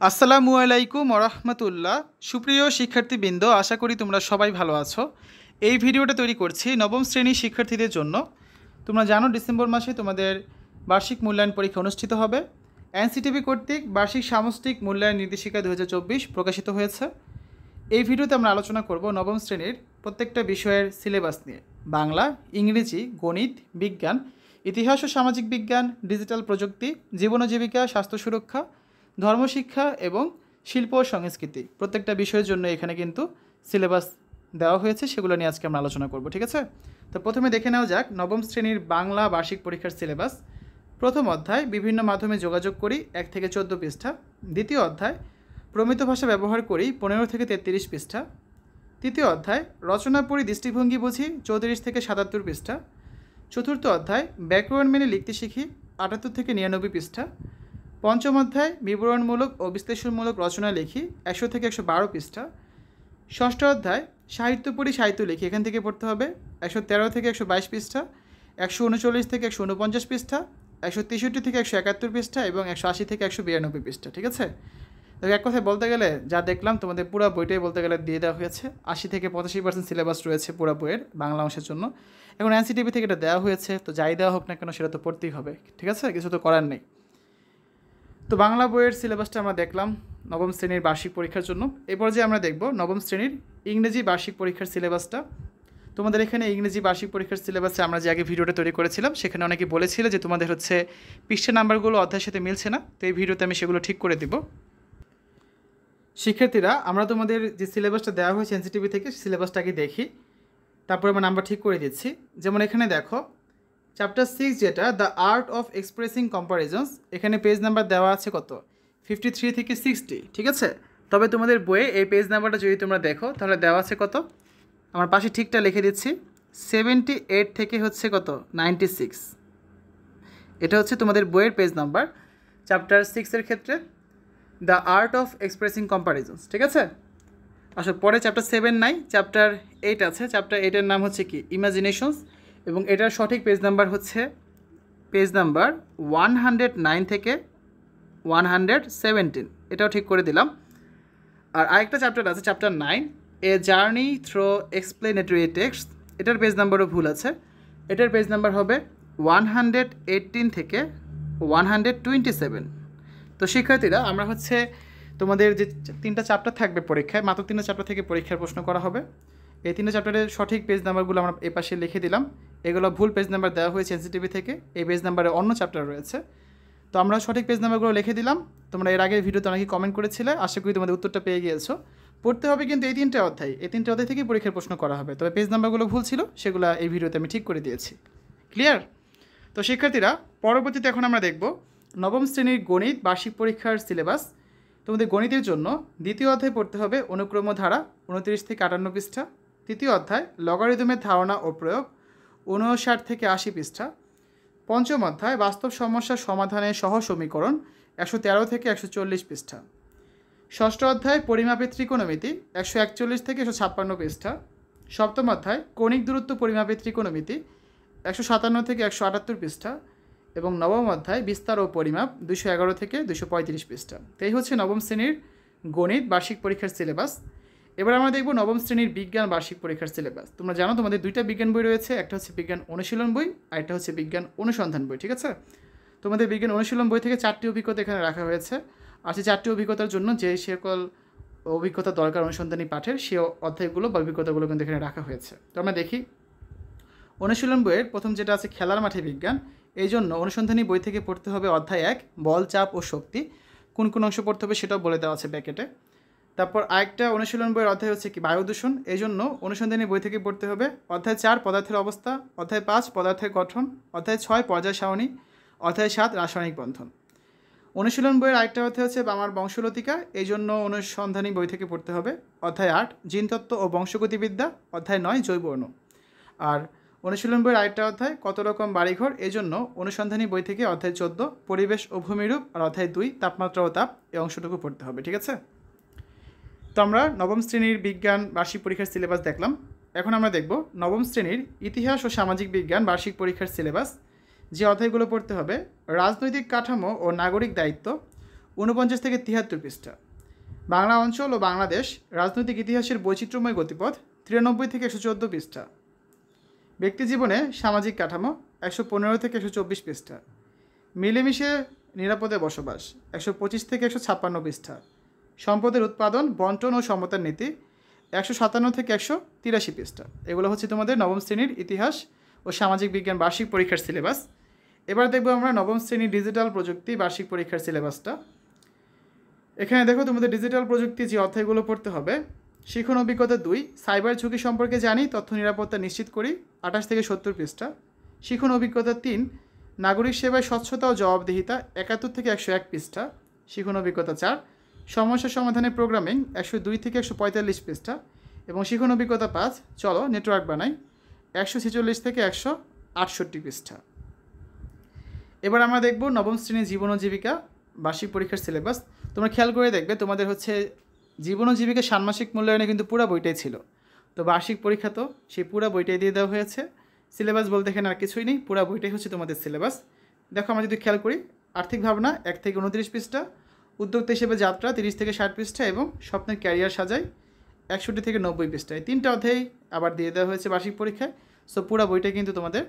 আসসালামু আলাইকুম ওরহমতুল্লাহ। সুপ্রিয় শিক্ষার্থীবৃন্দ, আশা করি তোমরা সবাই ভালো আছো। এই ভিডিওটা তৈরি করছি নবম শ্রেণীর শিক্ষার্থীদের জন্য। তোমরা জানো ডিসেম্বর মাসে তোমাদের বার্ষিক মূল্যায়ন পরীক্ষা অনুষ্ঠিত হবে। এনসিটিভি কর্তৃক বার্ষিক সামষ্টিক মূল্যায়ন নির্দেশিকা 2024 প্রকাশিত হয়েছে। এই ভিডিওতে আমরা আলোচনা করব নবম শ্রেণীর প্রত্যেকটা বিষয়ের সিলেবাস নিয়ে। বাংলা, ইংরেজি, গণিত, বিজ্ঞান, ইতিহাস ও সামাজিক বিজ্ঞান, ডিজিটাল প্রযুক্তি, জীবন ও জীবিকা, স্বাস্থ্য সুরক্ষা, ধর্মশিক্ষা এবং শিল্প ও সংস্কৃতি, প্রত্যেকটা বিষয়ের জন্য এখানে কিন্তু সিলেবাস দেওয়া হয়েছে। সেগুলো নিয়ে আজকে আমরা আলোচনা করব, ঠিক আছে? তো প্রথমে দেখে নেওয়া যাক নবম শ্রেণীর বাংলা বার্ষিক পরীক্ষার সিলেবাস। প্রথম অধ্যায় বিভিন্ন মাধ্যমে যোগাযোগ করি, 1 থেকে 14 পৃষ্ঠা। দ্বিতীয় অধ্যায় প্রমিত ভাষা ব্যবহার করি, 15 থেকে 33 পৃষ্ঠা। তৃতীয় অধ্যায় রচনা পড়ি, দৃষ্টিভঙ্গি বুঝি, 34 থেকে 77 পৃষ্ঠা। চতুর্থ অধ্যায় ব্যাকরণ মেনে লিখতে শিখি, 78 থেকে 99 পৃষ্ঠা। পঞ্চম অধ্যায় বিবরণমূলক ও বিশ্লেষণমূলক রচনা লিখি, 100 থেকে 112 পৃষ্ঠা। ষষ্ঠ অধ্যায় সাহিত্য পড়ি, সাহিত্য লিখি, এখান থেকে পড়তে হবে 113 থেকে 122 পৃষ্ঠা, 139 থেকে 149 পৃষ্ঠা, 163 থেকে 171 পৃষ্ঠা এবং 180 থেকে 192 পৃষ্ঠা, ঠিক আছে? তো এক কথায় বলতে গেলে যা দেখলাম তোমাদের পুরো বইটাই বলতে গেলে দিয়ে দেওয়া হয়েছে। 80 থেকে 85% সিলেবাস রয়েছে পুরো বইয়ের বাংলা অংশের জন্য। এখন এনসিটিভি থেকে এটা দেওয়া হয়েছে, তো যাই দেওয়া হোক না কেন সেটা তো পড়তেই হবে, ঠিক আছে? কিছু তো করার নেই। তো বাংলা বইয়ের সিলেবাসটা আমরা দেখলাম নবম শ্রেণীর বার্ষিক পরীক্ষার জন্য। এরপর যে আমরা দেখব নবম শ্রেণীর ইংরেজি বার্ষিক পরীক্ষার সিলেবাসটা। তোমাদের এখানে ইংরেজি বার্ষিক পরীক্ষার সিলেবাসে আমরা যে আগে ভিডিওটা তৈরি করেছিলাম, সেখানে অনেকে বলেছিল যে তোমাদের হচ্ছে পৃষ্ঠা নাম্বারগুলো অধ্যায়ের সাথে মিলছে না। তো এই ভিডিওতে আমি সেগুলো ঠিক করে দিব। শিক্ষার্থীরা, আমরা তোমাদের যে সিলেবাসটা দেওয়া হয়েছে এনসিটিভি থেকে, সিলেবাসটাকে দেখি, তারপরে আমরা নাম্বার ঠিক করে দিচ্ছি। যেমন এখানে দেখো চ্যাপ্টার 6 যেটা the art of expressing comparisons, এখানে পেজ নাম্বার দেওয়া আছে কত? 53 থেকে 60, ঠিক আছে? তবে তোমাদের বইয়ে এই পেজ নাম্বারটা যদি তোমরা দেখো তাহলে দেওয়া আছে কত? আমার পাশে ঠিকটা লিখে দিচ্ছি, 78 থেকে হচ্ছে কত? 96। এটা হচ্ছে তোমাদের বইয়ের পেজ নাম্বার চ্যাপ্টার 6-এর ক্ষেত্রে, the art of expressing comparisons, ঠিক আছে? আসলে পরে চ্যাপ্টার 7 নাই, চ্যাপ্টার 8 আছে। চ্যাপ্টার 8-এর নাম হচ্ছে কি? ইমাজিনেশনস। এবং এটার সঠিক পেজ নাম্বার হচ্ছে পেজ নাম্বার 109 থেকে 117, এটাও ঠিক করে দিলাম। আর আরেকটা চ্যাপ্টার আছে, chapter 9, a journey through explanatory text, এটার পেজ নাম্বারও ভুল আছে। এটার পেজ নাম্বার হবে 118 থেকে 127। তো শিক্ষার্থীরা, আমরা হচ্ছে তোমাদের যে 3টা চ্যাপ্টার থাকবে পরীক্ষায়, মাত্র 3টা চ্যাপ্টার থেকে পরীক্ষার প্রশ্ন করা হবে। এই 3টা চ্যাপ্টারের সঠিক পেজ নাম্বারগুলো আমরা এই পাশে লিখে দিলাম। এগুলো ভুল পেজ নাম্বার দেওয়া হয়েছে এনসিটিভি থেকে, এই পেজ নাম্বারে অন্য চ্যাপ্টার রয়েছে। তো আমরা সঠিক পেজ নাম্বারগুলো লিখে দিলাম। তোমরা এর আগের ভিডিওতে অনেকেই কমেন্ট করেছিলে, আশা করি তোমাদের উত্তরটা পেয়ে গিয়েছো। পড়তে হবে কিন্তু এই 3টে অধ্যায়, এই 3টে অধ্যায় থেকেই পরীক্ষার প্রশ্ন করা হবে। তবে পেজ নাম্বারগুলো ভুল ছিল, সেগুলো এই ভিডিওতে আমি ঠিক করে দিয়েছি। ক্লিয়ার? তো শিক্ষার্থীরা, পরবর্তীতে এখন আমরা দেখব নবম শ্রেণীর গণিত বার্ষিক পরীক্ষার সিলেবাস। তোমাদের গণিতের জন্য দ্বিতীয় অধ্যায় পড়তে হবে অনুক্রম ধারা, 29 থেকে 58 পৃষ্ঠা। তৃতীয় অধ্যায় লগারিদমের ধারণা ও প্রয়োগ, 59 থেকে 80 পৃষ্ঠা। পঞ্চম অধ্যায় বাস্তব সমস্যার সমাধানের সহ সমীকরণ, 113 থেকে 140 পৃষ্ঠা। ষষ্ঠ অধ্যায় পরিমাপের ত্রিকোণমিতি, 141 থেকে 156 পৃষ্ঠা। সপ্তম অধ্যায় কৌণিক দূরত্ব পরিমাপের ত্রিকোণমিতি, 157 থেকে 178 পৃষ্ঠা। এবং নবম অধ্যায় বিস্তার ও পরিমাপ, 211 থেকে 235 পৃষ্ঠা। তো এই হচ্ছে নবম শ্রেণীর গণিত বার্ষিক পরীক্ষার সিলেবাস। এবার আমরা দেখব নবম শ্রেণীর বিজ্ঞান বার্ষিক পরীক্ষার সিলেবাস। তোমরা জানো তোমাদের 2টা বিজ্ঞান বই রয়েছে, একটা হচ্ছে বিজ্ঞান অনুশীলন বই আর একটা হচ্ছে বিজ্ঞান অনুসন্ধান বই, ঠিক আছে? তোমাদের বিজ্ঞান অনুশীলন বই থেকে 4টি অভিজ্ঞতা এখানে রাখা হয়েছে। আর সেই 4টি অভিজ্ঞতার জন্য যে সকল অভিজ্ঞতা দরকার অনুসন্ধানী পাঠের, সেই অধ্যায়গুলো বা অভিজ্ঞতাগুলো কিন্তু এখানে রাখা হয়েছে। তো আমরা দেখি অনুশীলন বইয়ের প্রথম যেটা আছে খেলার মাঠে বিজ্ঞান, এই জন্য অনুসন্ধানী বই থেকে পড়তে হবে অধ্যায় 1 বল, চাপ ও শক্তি। কোন কোন অংশ পড়তে হবে সেটাও বলে দেওয়া আছে ব্যাকেটে। তারপর আরেকটা অনুশীলন বইয়ের অধ্যায় হচ্ছে কি বায়ু দূষণ, এই জন্য অনুসন্ধানী বই থেকে পড়তে হবে অধ্যায় 4 পদার্থের অবস্থা, অধ্যায় 5 পদার্থের গঠন, অধ্যায় 6 পর্যায় সারণী, অধ্যায় 7 রাসায়নিক বন্ধন। অনুশীলন বইয়ের আরেকটা অধ্যায় হচ্ছে আমার বংশলতিকা, এই জন্য অনুসন্ধানী বই থেকে পড়তে হবে অধ্যায় 8 জিনতত্ত্ব ও বংশগতিবিদ্যা, অধ্যায় 9 জৈব অণু। আর অনুশীলন বইয়ের আরেকটা অধ্যায় কত রকম বাড়িঘর, এই জন্য অনুসন্ধানী বই থেকে অধ্যায় 14 পরিবেশ ও ভূমিরূপ আর অধ্যায় 2 তাপমাত্রা ও তাপ, এই অংশটুকু পড়তে হবে, ঠিক আছে? তো আমরা নবম শ্রেণীর বিজ্ঞান বার্ষিক পরীক্ষার সিলেবাস দেখলাম। এখন আমরা দেখব নবম শ্রেণীর ইতিহাস ও সামাজিক বিজ্ঞান বার্ষিক পরীক্ষার সিলেবাস। যে অধ্যায়গুলো পড়তে হবে রাজনৈতিক কাঠামো ও নাগরিক দায়িত্ব, 49 থেকে 73 পৃষ্ঠা। বাংলা অঞ্চল ও বাংলাদেশ রাজনৈতিক ইতিহাসের বৈচিত্র্যময় গতিপথ 93 থেকে 114 পৃষ্ঠা। ব্যক্তিজীবনে সামাজিক কাঠামো 115 থেকে 124 পৃষ্ঠা। মিলেমিশে নিরাপদে বসবাস 125 থেকে 156 পৃষ্ঠা। সম্পদের উৎপাদন বন্টন ও সমতার নীতি 157 থেকে 183 পৃষ্ঠা। এগুলো হচ্ছে তোমাদের নবম শ্রেণীর ইতিহাস ও সামাজিক বিজ্ঞান বার্ষিক পরীক্ষার সিলেবাস। এবার দেখবো আমরা নবম শ্রেণীর ডিজিটাল প্রযুক্তি বার্ষিক পরীক্ষার সিলেবাসটা। এখানে দেখো তোমাদের ডিজিটাল প্রযুক্তি যে অধ্যায়গুলো পড়তে হবে, শিখন অভিজ্ঞতা 2 সাইবার ঝুঁকি সম্পর্কে জানি, তথ্য নিরাপত্তা নিশ্চিত করি 28 থেকে 70 পৃষ্ঠা। শিখন অভিজ্ঞতা 3 নাগরিক সেবায় স্বচ্ছতা ও জবাবদিহিতা 71 থেকে 101 পৃষ্ঠা। শিখন অভিজ্ঞতা 4 সমস্যা সমাধানের প্রোগ্রামিং 102 থেকে 145 পৃষ্ঠা। এবং শিখন অভিজ্ঞতা 5 চলো নেটওয়ার্ক বানাই 146 থেকে 168 পৃষ্ঠা। এবার আমরা দেখব নবম শ্রেণীর জীবন ও জীবিকা বার্ষিক পরীক্ষার সিলেবাস। তোমরা খেয়াল করে দেখবে তোমাদের হচ্ছে জীবন ও জীবিকা ষান্মাসিক মূল্যায়নে কিন্তু পুরো বইটাই ছিল, তো বার্ষিক পরীক্ষা তো সেই পুরো বইটাই দিয়ে দেওয়া হয়েছে। সিলেবাস বলতে এখানে আর কিছুই নেই, পুরো বইটাই হচ্ছে তোমাদের সিলেবাস। দেখো আমরা যদি খেয়াল করি, আর্থিক ভাবনা 1 থেকে 29 পৃষ্ঠা, উদ্যোক্তা হিসেবে যাত্রা 30 থেকে 60 পৃষ্ঠা এবং স্বপ্নের ক্যারিয়ার সাজাই 61 থেকে 90 পৃষ্ঠায়। 3টা অধ্যায় আবার দিয়ে দেওয়া হয়েছে বার্ষিক পরীক্ষায়। সো পুরো বইটা কিন্তু তোমাদের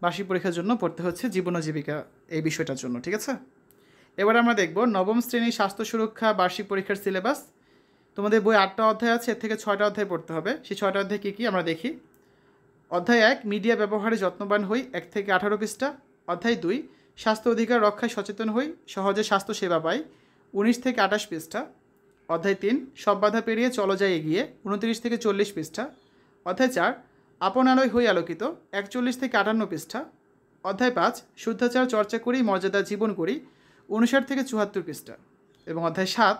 বার্ষিক পরীক্ষার জন্য পড়তে হচ্ছে জীবন ও জীবিকা এই বিষয়টার জন্য, ঠিক আছে। এবার আমরা দেখব নবম শ্রেণীর স্বাস্থ্য সুরক্ষা বার্ষিক পরীক্ষার সিলেবাস। তোমাদের বই 8টা অধ্যায় আছে, এর থেকে 6টা অধ্যায় পড়তে হবে। সেই 6টা অধ্যায় কী কী আমরা দেখি। অধ্যায় 1 মিডিয়া ব্যবহারে যত্নবান হই 1 থেকে 18 পৃষ্ঠা। অধ্যায় 2 স্বাস্থ্য অধিকার রক্ষায় সচেতন হই, সহজে স্বাস্থ্য সেবা পাই 19 থেকে 28 পৃষ্ঠা। অধ্যায় 3 সব বাধা পেরিয়ে চলো যাই এগিয়ে 29 থেকে 40 পৃষ্ঠা। অধ্যায় 4 আপন আলোয় হই আলোকিত 41 থেকে 58 পৃষ্ঠা। অধ্যায় 5 শুদ্ধাচার চর্চা করি মর্যাদার জীবন করি 59 থেকে 74 পৃষ্ঠা। এবং অধ্যায় 7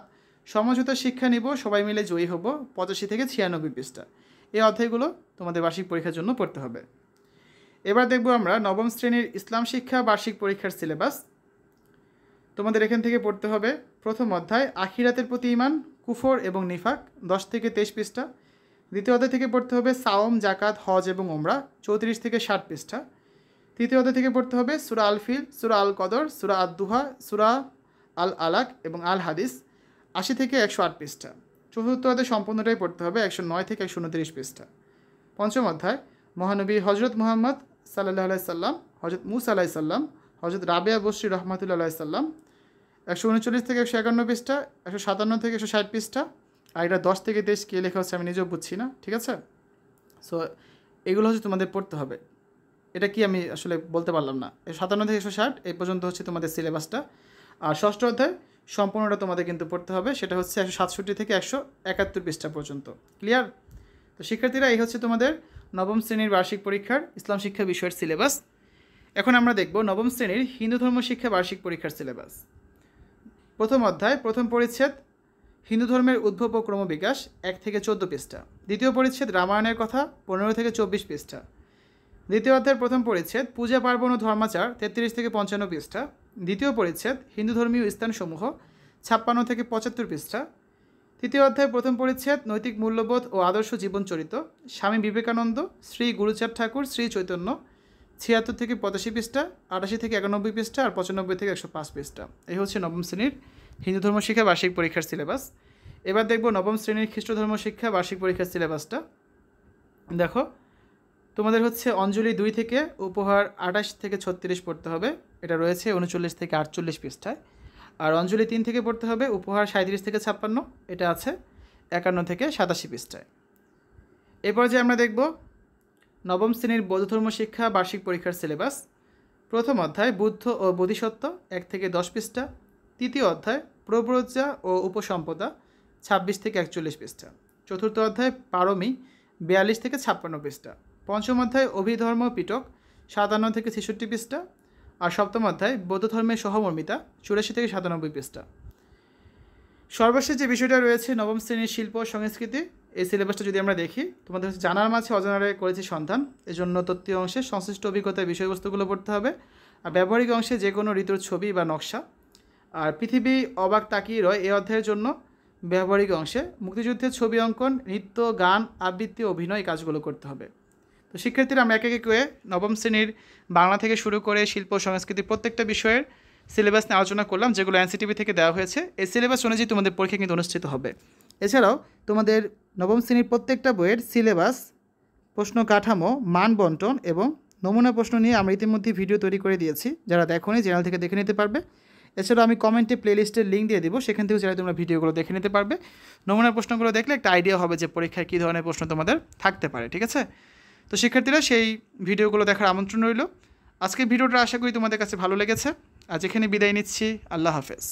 সমঝোতা শিক্ষা নিব সবাই মিলে জয়ী হব 85 থেকে 96 পৃষ্ঠা। এই অধ্যায়গুলো তোমাদের বার্ষিক পরীক্ষার জন্য পড়তে হবে। এবার দেখব আমরা নবম শ্রেণীর ইসলাম শিক্ষা বার্ষিক পরীক্ষার সিলেবাস। তোমাদের এখান থেকে পড়তে হবে প্রথম অধ্যায় আখিরাতের প্রতি ঈমান কুফর এবং নিফাক 10 থেকে 23 পৃষ্ঠা। দ্বিতীয় অধ্যায় থেকে পড়তে হবে সাওম জাকাত হজ এবং ওমরা 34 থেকে 60 পৃষ্ঠা। তৃতীয় অধ্যায় থেকে পড়তে হবে সূরা আল ফিল, সূরা আল কদর, সূরা আদ-দুহা, সূরা আল আলাক এবং আল হাদিস 80 থেকে 108 পৃষ্ঠা। চতুর্থ অধ্যায় সম্পূর্ণটাই পড়তে হবে 109 থেকে 129 পৃষ্ঠা। পঞ্চম অধ্যায় মহানবী হজরত মুহাম্মদ সাল্লাল্লাহু আলাইহি সাল্লাম, হজরত মুসা আলাইহিস সাল্লাম, হজরত রাবেয়া বসরি রহমাতুল্লাহি আলাইহিস সাল্লাম 139 থেকে 151 পৃষ্ঠা, 157 থেকে 160 পৃষ্ঠা। আর এটা 10 থেকে 23 কে লেখা হচ্ছে আমি নিজেও বুঝছি না, ঠিক আছে। সো এগুলো হচ্ছে তোমাদের পড়তে হবে। এটা কি আমি আসলে বলতে পারলাম না। 57 থেকে 160 এই পর্যন্ত হচ্ছে তোমাদের সিলেবাসটা। আর ষষ্ঠ অধ্যায় সম্পূর্ণটা তোমাদের কিন্তু পড়তে হবে, সেটা হচ্ছে 167 থেকে 171 পৃষ্ঠা পর্যন্ত। ক্লিয়ার? তো শিক্ষার্থীরা এই হচ্ছে তোমাদের নবম শ্রেণীর বার্ষিক পরীক্ষার ইসলাম শিক্ষা বিষয়ের সিলেবাস। এখন আমরা দেখব নবম শ্রেণীর হিন্দু ধর্ম শিক্ষা বার্ষিক পরীক্ষার সিলেবাস। প্রথম অধ্যায় প্রথম পরিচ্ছেদ হিন্দু ধর্মের উদ্ভব ও ক্রমবিকাশ 1 থেকে 14 পৃষ্ঠা। দ্বিতীয় পরিচ্ছেদ রামায়ণের কথা 15 থেকে 24 পৃষ্ঠা। দ্বিতীয় অধ্যায়ের প্রথম পরিচ্ছেদ পূজা পার্বণ ও ধর্মাচার 33 থেকে 55 পৃষ্ঠা। দ্বিতীয় পরিচ্ছেদ হিন্দু ধর্মীয় স্থানসমূহ 56 থেকে 75 পৃষ্ঠা। তৃতীয় অধ্যায় প্রথম পরিচ্ছেদ নৈতিক মূল্যবোধ ও আদর্শ জীবনচরিত স্বামী বিবেকানন্দ, শ্রী গুরুচাঁদ ঠাকুর, শ্রী চৈতন্য 76 থেকে 85 পৃষ্ঠা, 88 থেকে 91 পৃষ্ঠা আর 95 থেকে 105 পৃষ্ঠা। এই হচ্ছে নবম শ্রেণীর হিন্দু ধর্ম শিক্ষা বার্ষিক পরীক্ষার সিলেবাস। এবার দেখব নবম শ্রেণীর খ্রিস্ট ধর্ম শিক্ষা বার্ষিক পরীক্ষার সিলেবাসটা। দেখো তোমাদের হচ্ছে অঞ্জলি 2 থেকে উপহার 28 থেকে 36 পড়তে হবে, এটা রয়েছে 39 থেকে 48 পৃষ্ঠায়। আর অঞ্জলি 3 থেকে পড়তে হবে উপহার 37 থেকে 56, এটা আছে 51 থেকে 87 পৃষ্ঠায়। এরপর যে আমরা দেখব নবম শ্রেণীর বৌদ্ধ ধর্ম শিক্ষা বার্ষিক পরীক্ষার সিলেবাস। প্রথম অধ্যায় বুদ্ধ ও বোধিসত্ত্ব 1 থেকে 10 পৃষ্ঠা। তৃতীয় অধ্যায় প্রব্রজ্জা ও উপসম্পদা 26 থেকে 41 পৃষ্ঠা। চতুর্থ অধ্যায় পারমী 42 থেকে 56 পৃষ্ঠা। পঞ্চম অধ্যায় অভিধর্ম পিটক 57 থেকে 66 পৃষ্ঠা। আর সপ্তম অধ্যায় বৌদ্ধ ধর্মের সহমর্মিতা 84 থেকে 97 পৃষ্ঠা। সর্বশেষ যে বিষয়টা রয়েছে নবম শ্রেণীর শিল্প ও সংস্কৃতি, এই সিলেবাসটা যদি আমরা দেখি তোমাদের হচ্ছে জানার মাঝে অজানারে করেছি সন্ধান, এজন্য তত্ত্বীয় অংশে সংশ্লিষ্ট অভিজ্ঞতার বিষয়বস্তুগুলো পড়তে হবে। আর ব্যবহারিক অংশে যে কোনো ঋতুর ছবি বা নকশা। আর পৃথিবী অবাক তাকিয়ে রয় এই অধ্যায়ের জন্য ব্যবহারিক অংশে মুক্তিযুদ্ধের ছবি অঙ্কন, নৃত্য, গান, আবৃত্তি, অভিনয় কাজগুলো করতে হবে। তো শিক্ষার্থীরা আমরা একে একে নবম শ্রেণীর বাংলা থেকে শুরু করে শিল্প সংস্কৃতি প্রত্যেকটা বিষয়ের সিলেবাস নিয়ে আলোচনা করলাম, যেগুলো এনসিটিভি থেকে দেওয়া হয়েছে। এই সিলেবাস অনুযায়ী তোমাদের পরীক্ষা কিন্তু অনুষ্ঠিত হবে। এছাড়াও তোমাদের নবম শ্রেণীর প্রত্যেকটা বইয়ের সিলেবাস, প্রশ্ন কাঠামো, মান বন্টন এবং নমুনা প্রশ্ন নিয়ে আমরা ইতিমধ্যে ভিডিও তৈরি করে দিয়েছি। যারা দেখোনি চ্যানেল থেকে দেখে নিতে পারবে। এছাড়াও আমি কমেন্টে প্লেলিস্টের লিঙ্ক দিয়ে দেবো, সেখান থেকে চাইলে তোমরা ভিডিওগুলো দেখে নিতে পারবে। নমুনা প্রশ্নগুলো দেখলে একটা আইডিয়া হবে যে পরীক্ষায় কী ধরনের প্রশ্ন তোমাদের থাকতে পারে, ঠিক আছে? তো শিক্ষার্থীরা সেই ভিডিওগুলো দেখার আমন্ত্রণ রইল। আজকের ভিডিওটা আশা করি তোমাদের কাছে ভালো লেগেছে। আজ এখানে বিদায় নিচ্ছি। আল্লাহ হাফেজ।